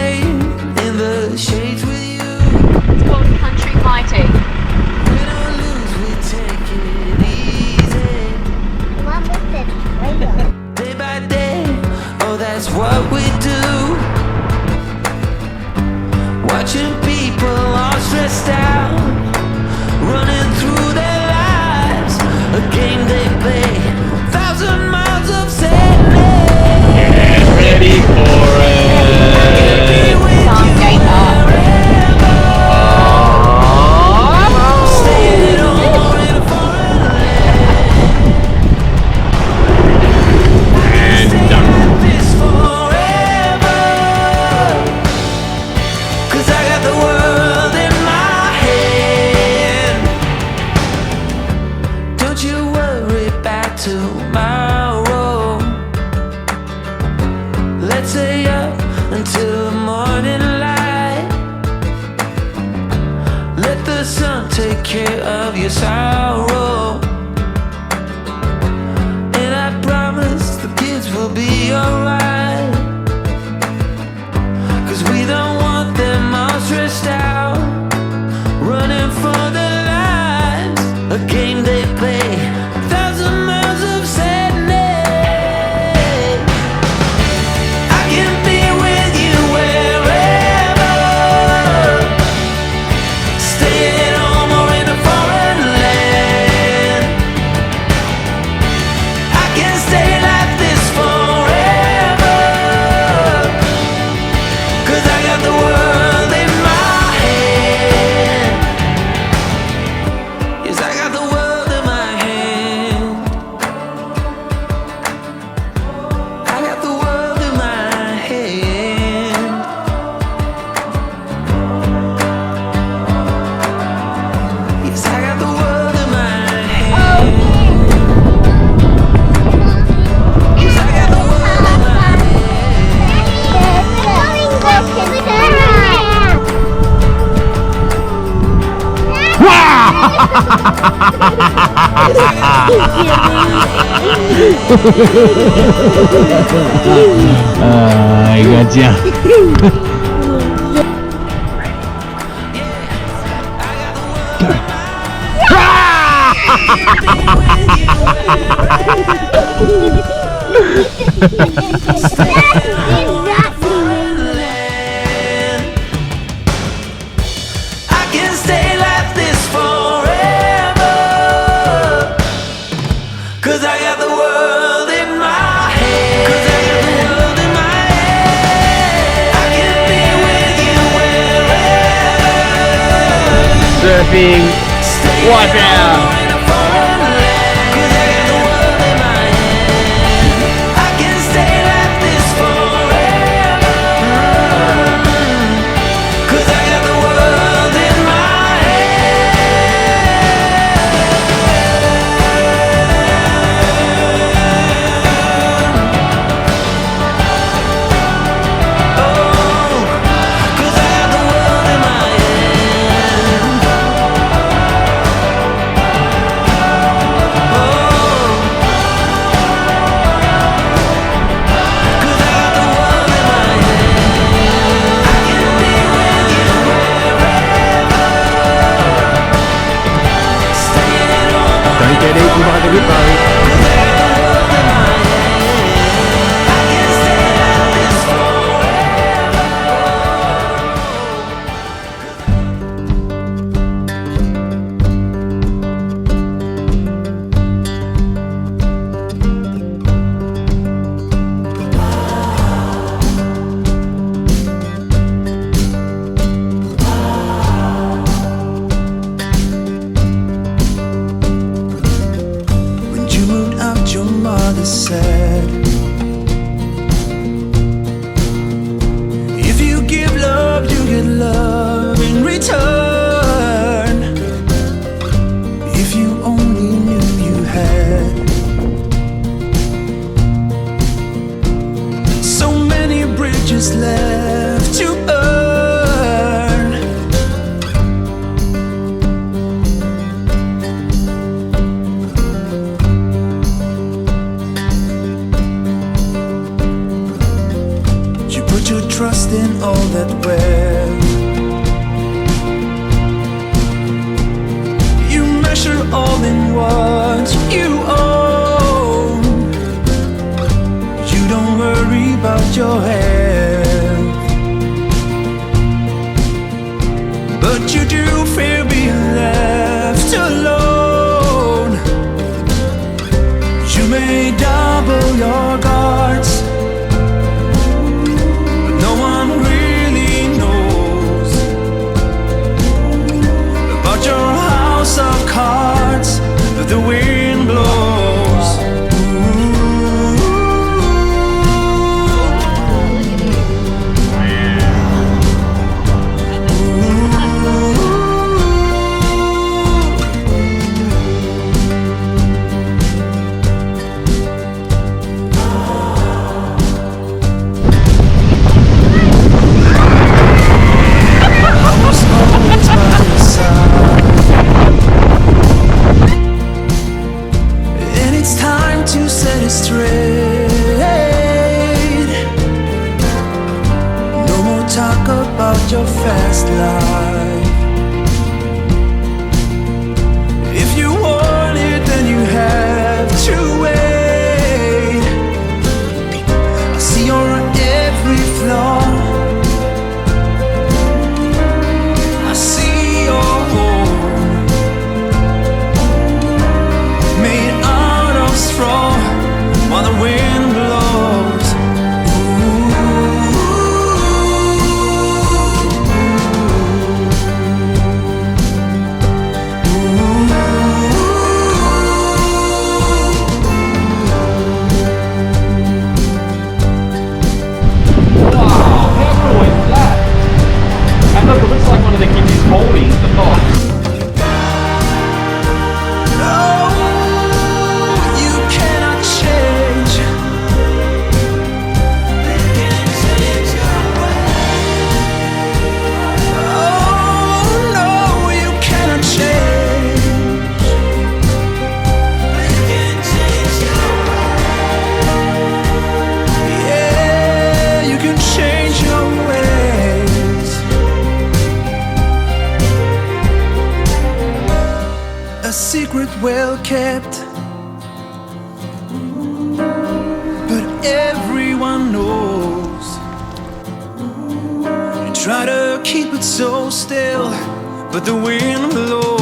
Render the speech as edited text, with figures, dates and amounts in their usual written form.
waiting in the shades with you. It's called country fighting. Win or lose, we take it easy. Day by day, oh that's what we do. Watching people all stressed out, running through their lives, a game they play, 1,000 miles of sadness. Get ready for it. Some gate art. Staying home in a foreign And done. land, this forever. 'Cause I got the world in my hand. Don't you worry about tomorrow. Let's stay up until the morning light. Let the sun take care of your sorrow. And I promise the kids will be alright. 'Cause we don't want them all stressed out, running for their lives, a game they play, 1,000 miles of sadness. I can be with you wherever, stay at home or in a foreign land. I can stay like this forever, 'cause I got the world in my hand. Yes, I got the world in my hand. I got the world in my hand. Yes, I got the world in my hand. Yes, I got the world in my Ay, gotcha. I can stay like this forever, 'cause I got the world in my hand. 'Cause I got the world in my hand. I can be with you wherever. Surfing. Wipe out. In a foreign land. 'Cause I got the world in my hand. I can stay like this forever. 'Cause I got the world in my hand. Oh, 'cause I got the world in my hand. Don't get eaten by the hippo. When you moved out, your mother said, if you give love, you get love in return. If you only knew you had so many bridges left to burn. You put your trust in all that well. You measure all in what you own. You don't worry about your health, but you do fear being left alone. You may double your guards, but no one really knows about your house of cards that the wind blows. Your fast life. If you want it, then you have to wait. I see your every flaw. I see your home made out of straw while the wind blows. Look, it looks like one of the kids is holding the box. No, you cannot change. Oh, no, you cannot change. Yeah, you can change your ways. A secret well kept, but everyone knows. You try to keep it so still, but the wind blows.